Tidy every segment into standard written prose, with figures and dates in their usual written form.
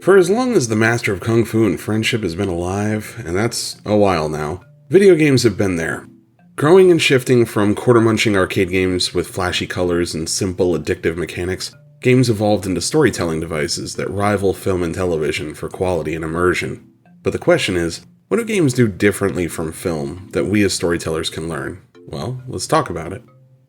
For as long as the master of Kung Fu and friendship has been alive, and that's a while now, video games have been there. Growing and shifting from quarter-munching arcade games with flashy colors and simple, addictive mechanics, games evolved into storytelling devices that rival film and television for quality and immersion. But the question is, what do games do differently from film that we as storytellers can learn? Well, let's talk about it.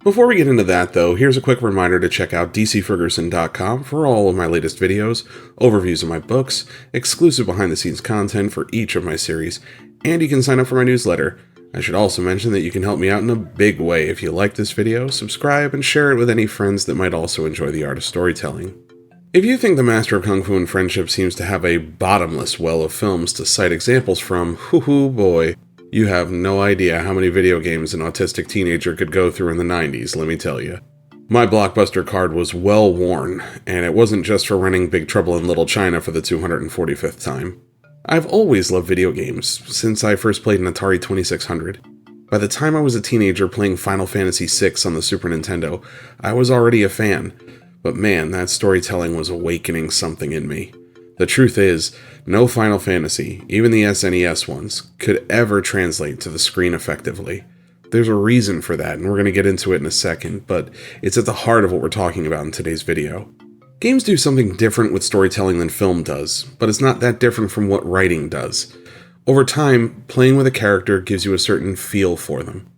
Before we get into that, though, here's a quick reminder to check out dcferguson.com for all of my latest videos, overviews of my books, exclusive behind-the-scenes content for each of my series, and you can sign up for my newsletter. I should also mention that you can help me out in a big way if you like this video, subscribe, and share it with any friends that might also enjoy the art of storytelling. If you think the Master of Kung Fu and Friendship seems to have a bottomless well of films to cite examples from, hoo boy, you have no idea how many video games an autistic teenager could go through in the 90s, let me tell you. My Blockbuster card was well worn, and it wasn't just for renting Big Trouble in Little China for the 245th time. I've always loved video games, since I first played an Atari 2600. By the time I was a teenager playing Final Fantasy VI on the Super Nintendo, I was already a fan. But man, that storytelling was awakening something in me. The truth is, no Final Fantasy, even the SNES ones, could ever translate to the screen effectively. There's a reason for that, and we're going to get into it in a second, but it's at the heart of what we're talking about in today's video. Games do something different with storytelling than film does, but it's not that different from what writing does. Over time, playing with a character gives you a certain feel for them.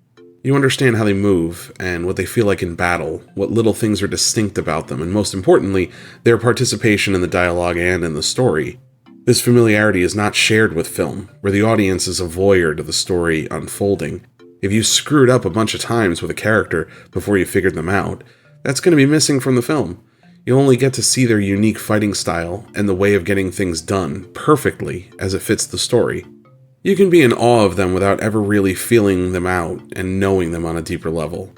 You understand how they move, and what they feel like in battle, what little things are distinct about them, and most importantly, their participation in the dialogue and in the story. This familiarity is not shared with film, where the audience is a voyeur to the story unfolding. If you screwed up a bunch of times with a character before you figured them out, that's going to be missing from the film. You'll only get to see their unique fighting style and the way of getting things done perfectly as it fits the story. You can be in awe of them without ever really feeling them out and knowing them on a deeper level.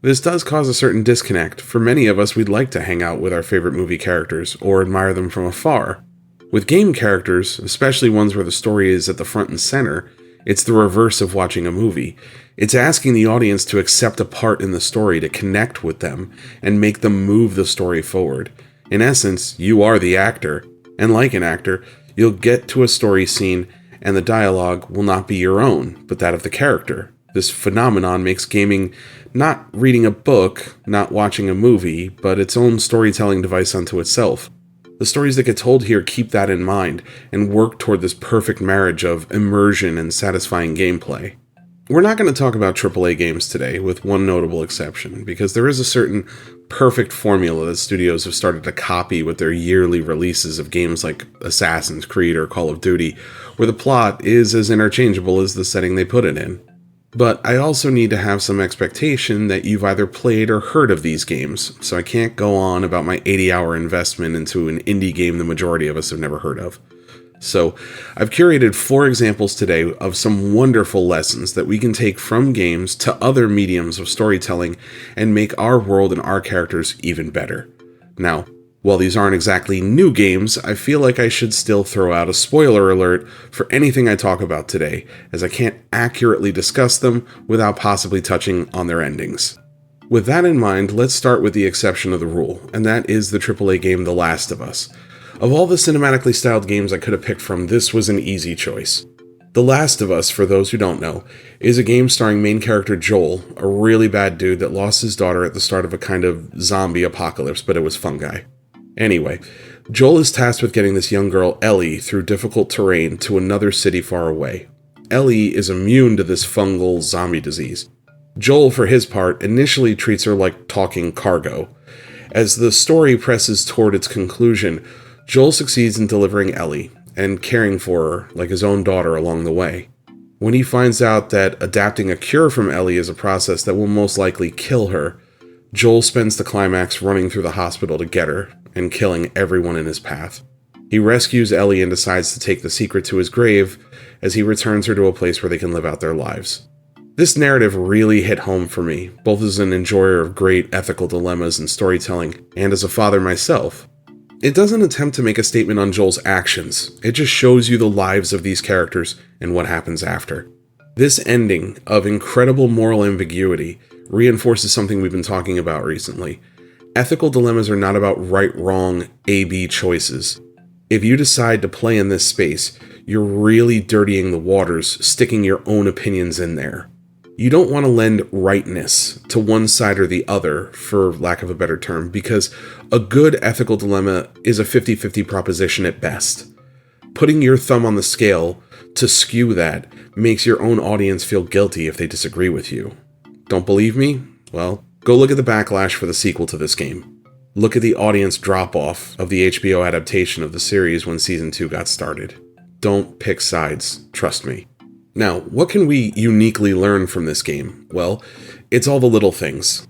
This does cause a certain disconnect. For many of us, we'd like to hang out with our favorite movie characters or admire them from afar. With game characters, especially ones where the story is at the front and center, it's the reverse of watching a movie. It's asking the audience to accept a part in the story, to connect with them, and make them move the story forward. In essence, you are the actor, and like an actor, you'll get to a story scene and the dialogue will not be your own, but that of the character. This phenomenon makes gaming not reading a book, not watching a movie, but its own storytelling device unto itself. The stories that get told here keep that in mind, and work toward this perfect marriage of immersion and satisfying gameplay. We're not going to talk about AAA games today, with one notable exception, because there is a certain perfect formula that studios have started to copy with their yearly releases of games like Assassin's Creed or Call of Duty, where the plot is as interchangeable as the setting they put it in. But I also need to have some expectation that you've either played or heard of these games, so I can't go on about my 80-hour investment into an indie game the majority of us have never heard of. So, I've curated 4 examples today of some wonderful lessons that we can take from games to other mediums of storytelling and make our world and our characters even better. Now, while these aren't exactly new games, I feel like I should still throw out a spoiler alert for anything I talk about today, as I can't accurately discuss them without possibly touching on their endings. With that in mind, let's start with the exception of the rule, and that is the AAA game The Last of Us. Of all the cinematically styled games I could have picked from, this was an easy choice. The Last of Us, for those who don't know, is a game starring main character Joel, a really bad dude that lost his daughter at the start of a kind of zombie apocalypse, but it was fungi. Anyway, Joel is tasked with getting this young girl, Ellie, through difficult terrain to another city far away. Ellie is immune to this fungal zombie disease. Joel, for his part, initially treats her like talking cargo. As the story presses toward its conclusion, Joel succeeds in delivering Ellie and caring for her like his own daughter along the way. When he finds out that adapting a cure from Ellie is a process that will most likely kill her, Joel spends the climax running through the hospital to get her and killing everyone in his path. He rescues Ellie and decides to take the secret to his grave as he returns her to a place where they can live out their lives. This narrative really hit home for me, both as an enjoyer of great ethical dilemmas and storytelling, and as a father myself. It doesn't attempt to make a statement on Joel's actions, it just shows you the lives of these characters and what happens after. This ending of incredible moral ambiguity reinforces something we've been talking about recently. Ethical dilemmas are not about right-wrong A-B choices. If you decide to play in this space, you're really dirtying the waters, sticking your own opinions in there. You don't want to lend rightness to one side or the other, for lack of a better term, because a good ethical dilemma is a 50-50 proposition at best. Putting your thumb on the scale to skew that makes your own audience feel guilty if they disagree with you. Don't believe me? Well, go look at the backlash for the sequel to this game. Look at the audience drop-off of the HBO adaptation of the series when Season 2 got started. Don't pick sides, trust me. Now, what can we uniquely learn from this game? Well, it's all the little things.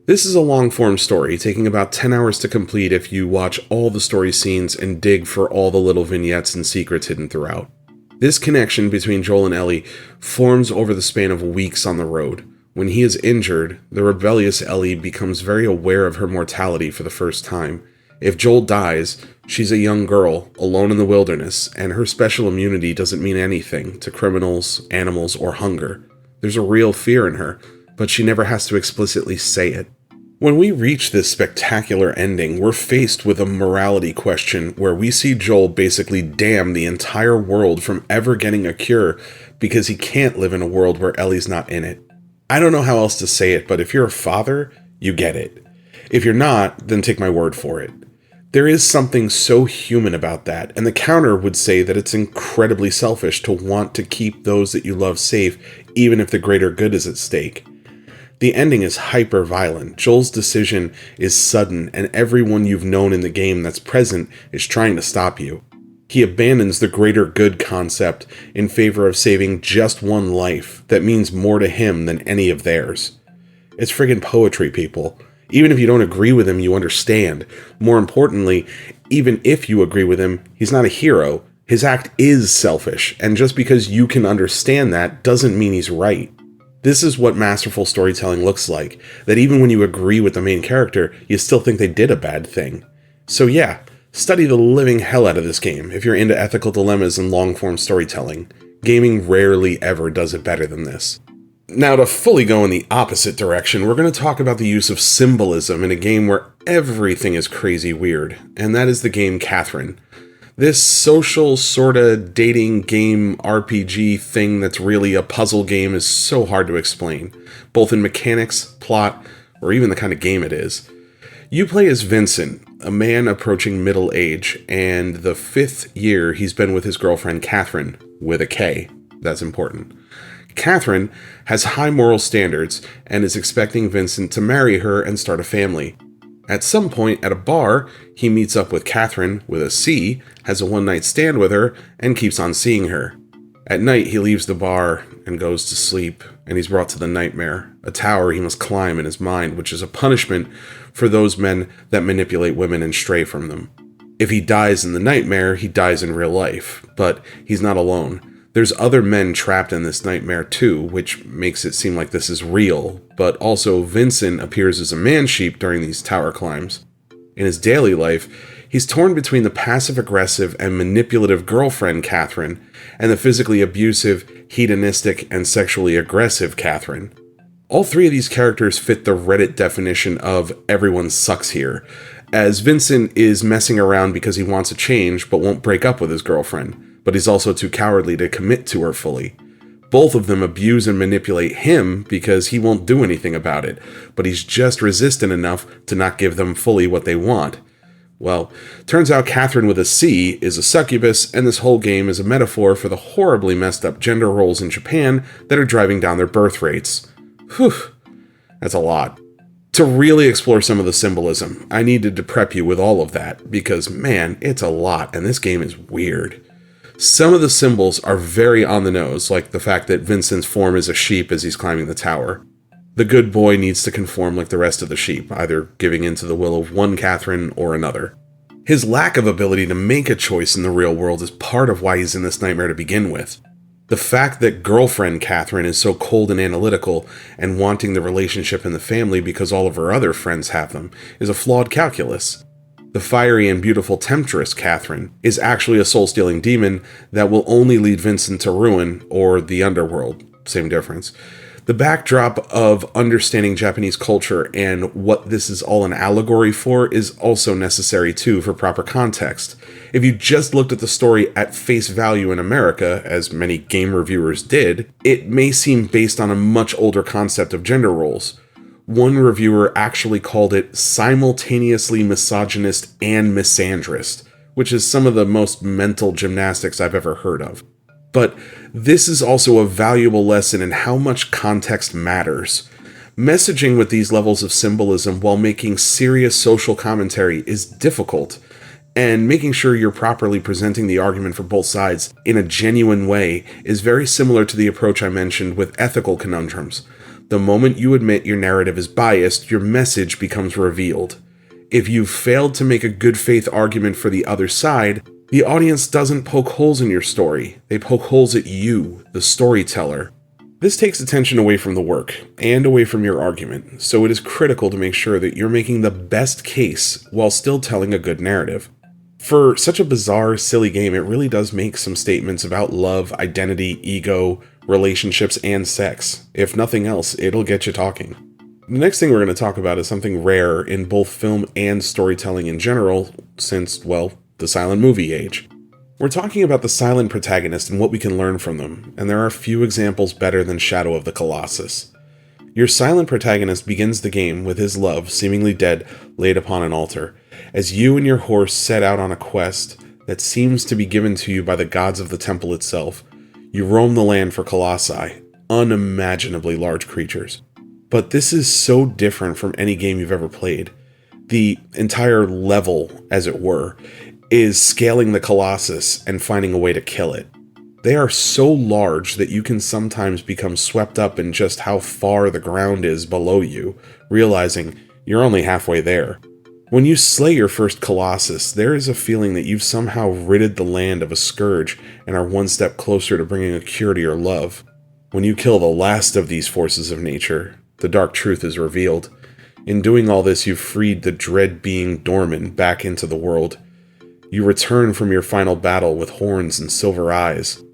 This is a long-form story, taking about 10 hours to complete if you watch all the story scenes and dig for all the little vignettes and secrets hidden throughout. This connection between Joel and Ellie forms over the span of weeks on the road. When he is injured, the rebellious Ellie becomes very aware of her mortality for the first time. If Joel dies, she's a young girl, alone in the wilderness, and her special immunity doesn't mean anything to criminals, animals, or hunger. There's a real fear in her, but she never has to explicitly say it. When we reach this spectacular ending, we're faced with a morality question where we see Joel basically damn the entire world from ever getting a cure because he can't live in a world where Ellie's not in it. I don't know how else to say it, but if you're a father, you get it. If you're not, then take my word for it. There is something so human about that, and the counter would say that it's incredibly selfish to want to keep those that you love safe, even if the greater good is at stake. The ending is hyper-violent. Joel's decision is sudden, and everyone you've known in the game that's present is trying to stop you. He abandons the greater good concept in favor of saving just one life that means more to him than any of theirs. It's friggin' poetry, people. Even if you don't agree with him, you understand. More importantly, even if you agree with him, he's not a hero. His act is selfish, and just because you can understand that doesn't mean he's right. This is what masterful storytelling looks like, that even when you agree with the main character, you still think they did a bad thing. So yeah, study the living hell out of this game if you're into ethical dilemmas and long-form storytelling. Gaming rarely ever does it better than this. Now, to fully go in the opposite direction, we're going to talk about the use of symbolism in a game where everything is crazy weird, and that is the game Catherine. This social sorta dating game RPG thing that's really a puzzle game is so hard to explain, both in mechanics, plot, or even the kind of game it is. You play as Vincent, a man approaching middle age, and the 5th year he's been with his girlfriend Catherine, with a K. That's important. Catherine has high moral standards and is expecting Vincent to marry her and start a family. At some point at a bar, he meets up with Catherine with a C, has a one-night stand with her, and keeps on seeing her. At night, he leaves the bar and goes to sleep, and he's brought to the nightmare, a tower he must climb in his mind, which is a punishment for those men that manipulate women and stray from them. If he dies in the nightmare, he dies in real life, but he's not alone. There's other men trapped in this nightmare too, which makes it seem like this is real, but also Vincent appears as a man-sheep during these tower climbs. In his daily life, he's torn between the passive-aggressive and manipulative girlfriend Catherine and the physically abusive, hedonistic, and sexually aggressive Catherine. All three of these characters fit the Reddit definition of everyone sucks here, as Vincent is messing around because he wants a change but won't break up with his girlfriend. But he's also too cowardly to commit to her fully. Both of them abuse and manipulate him because he won't do anything about it, but he's just resistant enough to not give them fully what they want. Well, turns out Catherine with a C is a succubus, and this whole game is a metaphor for the horribly messed up gender roles in Japan that are driving down their birth rates. Whew, that's a lot. To really explore some of the symbolism, I needed to prep you with all of that, because man, it's a lot, and this game is weird. Some of the symbols are very on the nose, like the fact that Vincent's form is a sheep as he's climbing the tower. The good boy needs to conform like the rest of the sheep, either giving in to the will of one Catherine or another. His lack of ability to make a choice in the real world is part of why he's in this nightmare to begin with. The fact that girlfriend Catherine is so cold and analytical and wanting the relationship and the family because all of her other friends have them is a flawed calculus. The fiery and beautiful temptress Catherine is actually a soul-stealing demon that will only lead Vincent to ruin or the underworld. Same difference. The backdrop of understanding Japanese culture and what this is all an allegory for is also necessary too for proper context. If you just looked at the story at face value in America, as many game reviewers did, it may seem based on a much older concept of gender roles. One reviewer actually called it simultaneously misogynist and misandrist, which is some of the most mental gymnastics I've ever heard of. But this is also a valuable lesson in how much context matters. Messaging with these levels of symbolism while making serious social commentary is difficult, and making sure you're properly presenting the argument for both sides in a genuine way is very similar to the approach I mentioned with ethical conundrums. The moment you admit your narrative is biased, your message becomes revealed. If you've failed to make a good faith argument for the other side, the audience doesn't poke holes in your story. They poke holes at you, the storyteller. This takes attention away from the work and away from your argument, so it is critical to make sure that you're making the best case while still telling a good narrative. For such a bizarre, silly game, it really does make some statements about love, identity, ego, relationships, and sex. If nothing else, it'll get you talking. The next thing we're going to talk about is something rare in both film and storytelling in general, since, well, the silent movie age. We're talking about the silent protagonist and what we can learn from them, and there are few examples better than Shadow of the Colossus. Your silent protagonist begins the game with his love, seemingly dead, laid upon an altar, as you and your horse set out on a quest that seems to be given to you by the gods of the temple itself. You roam the land for colossi, unimaginably large creatures. But this is so different from any game you've ever played. The entire level, as it were, is scaling the Colossus and finding a way to kill it. They are so large that you can sometimes become swept up in just how far the ground is below you, realizing you're only halfway there. When you slay your first Colossus, there is a feeling that you've somehow ridded the land of a scourge and are one step closer to bringing a cure to your love. When you kill the last of these forces of nature, the dark truth is revealed. In doing all this, you've freed the dread being Dorman back into the world. You return from your final battle with horns and silver eyes.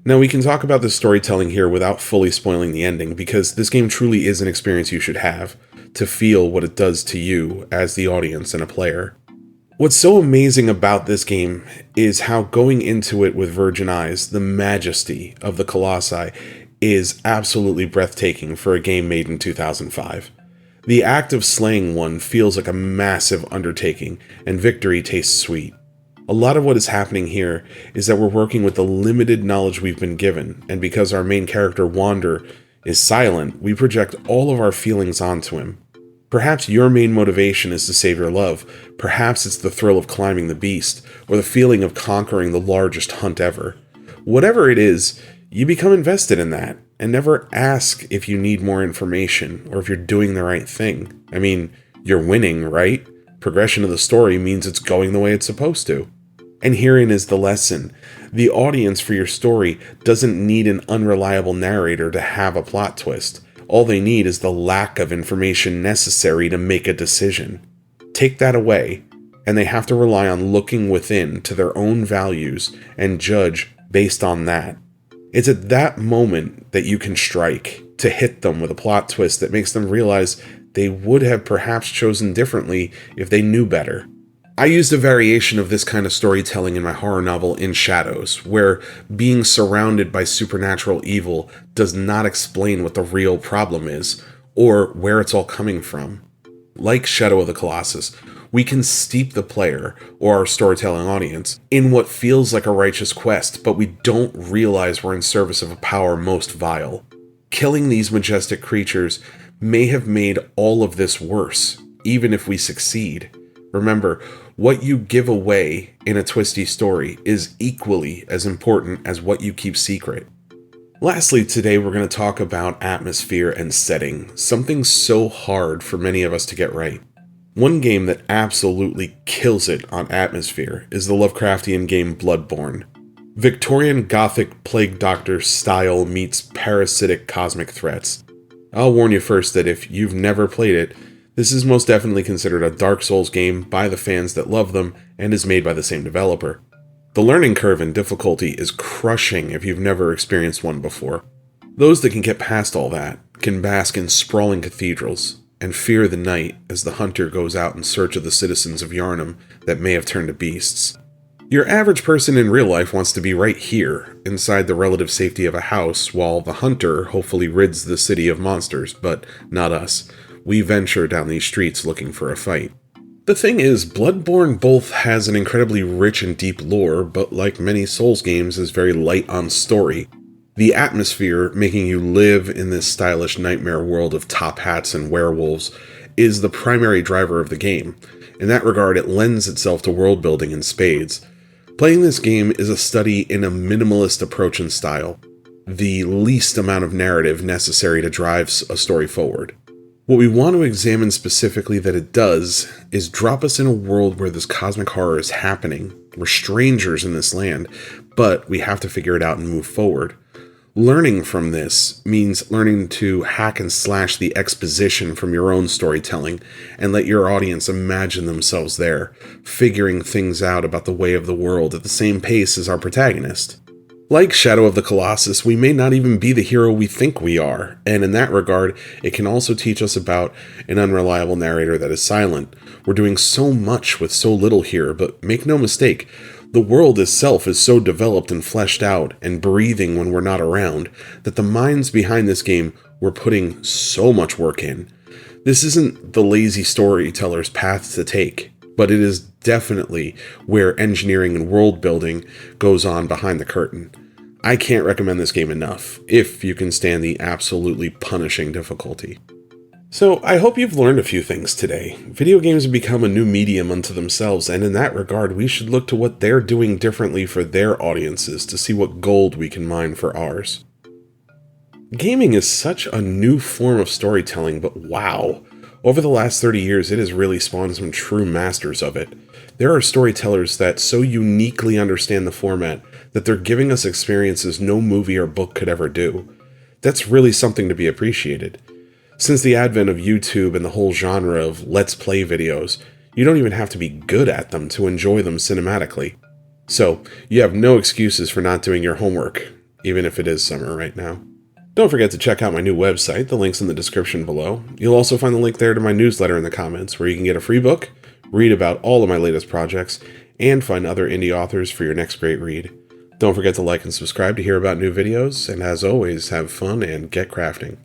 Now, we can talk about the storytelling here without fully spoiling the ending, because this game truly is an experience you should have, to feel what it does to you as the audience and a player. What's so amazing about this game is how going into it with virgin eyes, the majesty of the Colossi is absolutely breathtaking for a game made in 2005. The act of slaying one feels like a massive undertaking, and victory tastes sweet. A lot of what is happening here is that we're working with the limited knowledge we've been given, and because our main character, Wander, is silent, we project all of our feelings onto him. Perhaps your main motivation is to save your love. Perhaps it's the thrill of climbing the beast, or the feeling of conquering the largest hunt ever. Whatever it is, you become invested in that, and never ask if you need more information, or if you're doing the right thing. I mean, you're winning, right? Progression of the story means it's going the way it's supposed to. And herein is the lesson. The audience for your story doesn't need an unreliable narrator to have a plot twist. All they need is the lack of information necessary to make a decision. Take that away, and they have to rely on looking within to their own values and judge based on that. It's at that moment that you can strike, to hit them with a plot twist that makes them realize they would have perhaps chosen differently if they knew better. I used a variation of this kind of storytelling in my horror novel In Shadows, where being surrounded by supernatural evil does not explain what the real problem is, or where it's all coming from. Like Shadow of the Colossus, we can steep the player, or our storytelling audience, in what feels like a righteous quest, but we don't realize we're in service of a power most vile. Killing these majestic creatures may have made all of this worse, even if we succeed. Remember, what you give away in a twisty story is equally as important as what you keep secret. Lastly, today we're going to talk about atmosphere and setting, something so hard for many of us to get right. One game that absolutely kills it on atmosphere is the Lovecraftian game Bloodborne. Victorian Gothic plague doctor style meets parasitic cosmic threats. I'll warn you first that if you've never played it, this is most definitely considered a Dark Souls game by the fans that love them and is made by the same developer. The learning curve and difficulty is crushing if you've never experienced one before. Those that can get past all that can bask in sprawling cathedrals and fear the night as the hunter goes out in search of the citizens of Yharnam that may have turned to beasts. Your average person in real life wants to be right here, inside the relative safety of a house, while the hunter hopefully rids the city of monsters, but not us. We venture down these streets looking for a fight. The thing is, Bloodborne both has an incredibly rich and deep lore, but like many Souls games is very light on story. The atmosphere, making you live in this stylish nightmare world of top hats and werewolves, is the primary driver of the game. In that regard, it lends itself to world building in spades. Playing this game is a study in a minimalist approach and style, the least amount of narrative necessary to drive a story forward. What we want to examine specifically that it does is drop us in a world where this cosmic horror is happening. We're strangers in this land, but we have to figure it out and move forward. Learning from this means learning to hack and slash the exposition from your own storytelling and let your audience imagine themselves there, figuring things out about the way of the world at the same pace as our protagonist. Like Shadow of the Colossus, we may not even be the hero we think we are, and in that regard, it can also teach us about an unreliable narrator that is silent. We're doing so much with so little here, but make no mistake, the world itself is so developed and fleshed out and breathing when we're not around that the minds behind this game were putting so much work in. This isn't the lazy storyteller's path to take, but it is definitely where engineering and world building goes on behind the curtain. I can't recommend this game enough, if you can stand the absolutely punishing difficulty. So, I hope you've learned a few things today. Video games have become a new medium unto themselves, and in that regard, we should look to what they're doing differently for their audiences to see what gold we can mine for ours. Gaming is such a new form of storytelling, but wow! Over the last 30 years, it has really spawned some true masters of it. There are storytellers that so uniquely understand the format that they're giving us experiences no movie or book could ever do. That's really something to be appreciated. Since the advent of YouTube and the whole genre of Let's Play videos, you don't even have to be good at them to enjoy them cinematically. So, you have no excuses for not doing your homework, even if it is summer right now. Don't forget to check out my new website, the link's in the description below. You'll also find the link there to my newsletter in the comments, where you can get a free book, read about all of my latest projects, and find other indie authors for your next great read. Don't forget to like and subscribe to hear about new videos, and as always, have fun and get crafting.